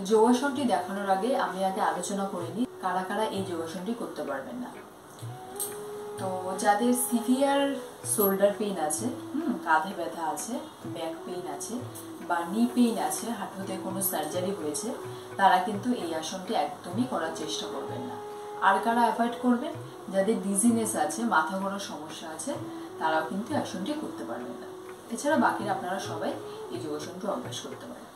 যোগাসনটি দেখানোর আগে আমি আগে আলোচনা করে নিই কারা কারা এই যোগাসনটি করতে পারবেন না। তো যাদের সিভিয়ার শোল্ডার পেইন আছে, কাঁধে ব্যথা আছে, ব্যাক পেইন আছে বা নি পেইন আছে, হাঁটুতে কোনো সার্জারি হয়েছে, তারা কিন্তু এই আসনটি একদমই করার চেষ্টা করবেন না। আর কারা অ্যাভয়েড করবেন? যাদের ডিজিনেস আছে, মাথা ঘোরার সমস্যা আছে, তারাও কিন্তু আসনটি করতে পারবেন না। এছাড়া বাকিরা আপনারা সবাই এই যোগাসনটি অভ্যাস করতে পারেন।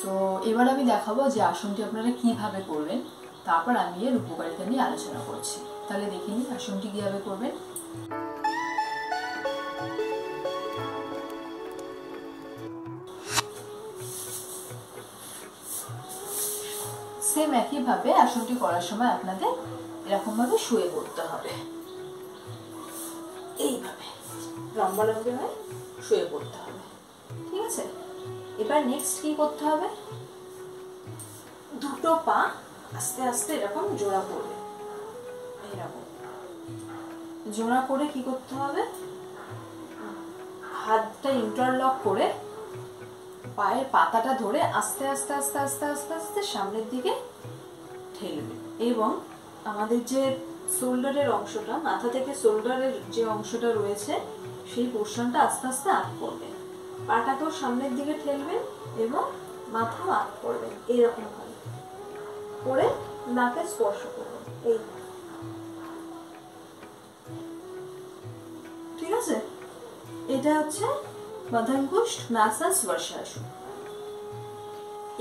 তো এবার আমি দেখাবো যে আসনটি আপনারা কিভাবে করবেন, তারপর আমি এর উপকারিতা নিয়ে আলোচনা করছি। তাহলে দেখে নিন আসনটি কিভাবে করবেন। সেম একইভাবে আসনটি করার সময় আপনাদের এরকম ভাবে শুয়ে পড়তে হবে, এইভাবে লম্বালম্বি হয়ে শুয়ে পড়তে হবে। ঠিক আছে, এবার নেক্সট কি করতে হবে? দুটো পা আস্তে আস্তে এরকম জোড়া করবে, এরকম জোড়া করে কি করতে হবে? হাতটা ইন্টারলক করে পায়ের পাতাটা ধরে আস্তে আস্তে আস্তে আস্তে আস্তে আস্তে সামনের দিকে ঠেলবে এবং আমাদের যে শোল্ডারের অংশটা, মাথা থেকে শোল্ডারের যে অংশটা রয়েছে সেই পোর্শনটা আস্তে আস্তে আপ করবে। পাটাকেও সামনের দিকে ঠেলবেন এবং মাথাও আপ করবেন, এইরকম ভাবে করে নাকে স্পর্শ করবেন। এই ঠিক আছে, এটা হচ্ছে বাধাঙ্গুষ্ঠ নাসা স্পর্শাসন।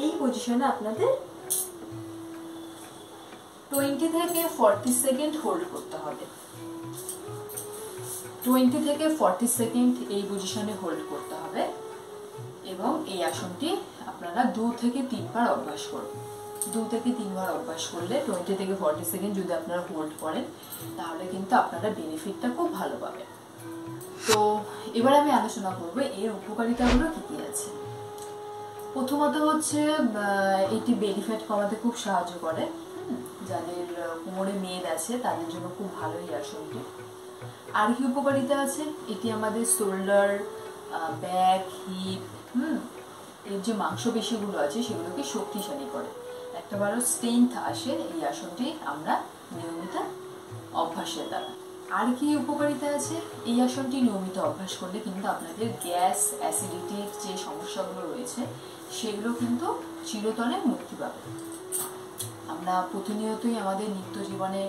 এই পজিশনে আপনাদের 20 থেকে 40 সেকেন্ড হোল্ড করতে হবে। 20 থেকে 40 সেকেন্ড এই পজিশনে হোল্ড করতে হবে এবং এই আসনটি আপনারা 2 থেকে 3 বার অভ্যাস করবেন। 2 থেকে 3 বার অভ্যাস করলে 20 থেকে 40 সেকেন্ড যদি আপনারা হোল্ড করেন, তাহলে কিন্তু আপনারা বেনিফিটটা খুব ভালো পাবেন। তো এবার আমি আলোচনা করবো এর উপকারিতাগুলো কি কি আছে। প্রথমত হচ্ছে এটি বেলি ফ্যাট কমাতে খুব সাহায্য করে। যাদের কোমরে মেদ আছে তাদের জন্য খুব ভালো এই আসনটি। আর কি উপকারিতা আছে? এটি আমাদের শোল্ডার, ব্যাক, হিপ, এর যে মাংসপেশিগুলো আছে সেগুলোকে শক্তিশালী করে। একটা ভালো স্ট্রেংথ আসে এই আসনটি আমরা নিয়মিত অভ্যাসের দ্বারা। আর কি উপকারিতা আছে? এই আসনটি নিয়মিত অভ্যাস করলে কিন্তু আপনাদের গ্যাস, অ্যাসিডিটির যে সমস্যাগুলো রয়েছে সেগুলো কিন্তু চিরতরে মুক্তি পাবে। আমরা প্রতিনিয়তই আমাদের নিত্য জীবনে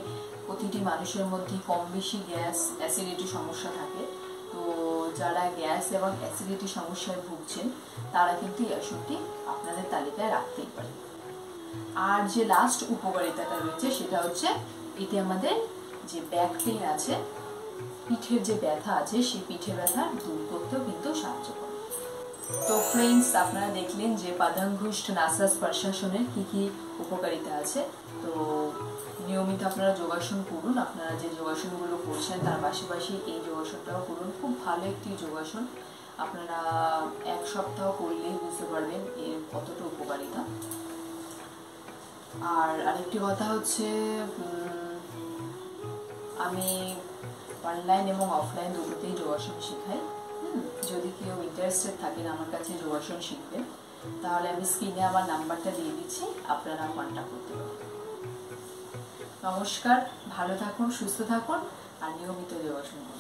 প্রতিটি মানুষের মধ্যে কম বেশি গ্যাস, অ্যাসিডিটি সমস্যা থাকে। তো যারা গ্যাস এবং অ্যাসিডিটি সমস্যায় ভুগছেন তারা কিন্তু এই আসনটি আপনাদের তালিকায় রাখতেই পারে। আর যে লাস্ট উপকারিতাটা রয়েছে সেটা হচ্ছে এটি আমাদের যে ব্যাক পেইন আছে, পিঠের যে ব্যথা আছে, সেই পিঠের ব্যথা দূর করতেও কিন্তু সাহায্য করে। তো ফ্রেন্ডস, আপনারা দেখলেন যে বাধাঙ্গুষ্ঠ নাসা স্পর্শাসনের কি কি উপকারিতা আছে। তো নিয়মিত আপনারা যোগাসন করুন। আপনারা যে যোগাসনগুলো করছেন তার পাশাপাশি এই যোগাসনটাও করুন। খুব ভালো একটি যোগাসন, আপনারা 1 সপ্তাহ করলেই বুঝতে পারবেন এর কতটা উপকারিতা। আর আরেকটি কথা হচ্ছে, আমি অনলাইন এবং অফলাইন দুটোতেই যোগাসন শেখাই। যদি কেউ ইন্টারেস্টেড থাকেন আমার কাছে যোগাসন শিখবেন, তাহলে আমি স্ক্রিনে আমার নাম্বারটা দিয়ে দিচ্ছি, আপনারা কন্ট্যাক্ট করতে পারেন। নমস্কার, ভালো থাকুন, সুস্থ থাকুন আর নিয়মিত যোগাসন করুন।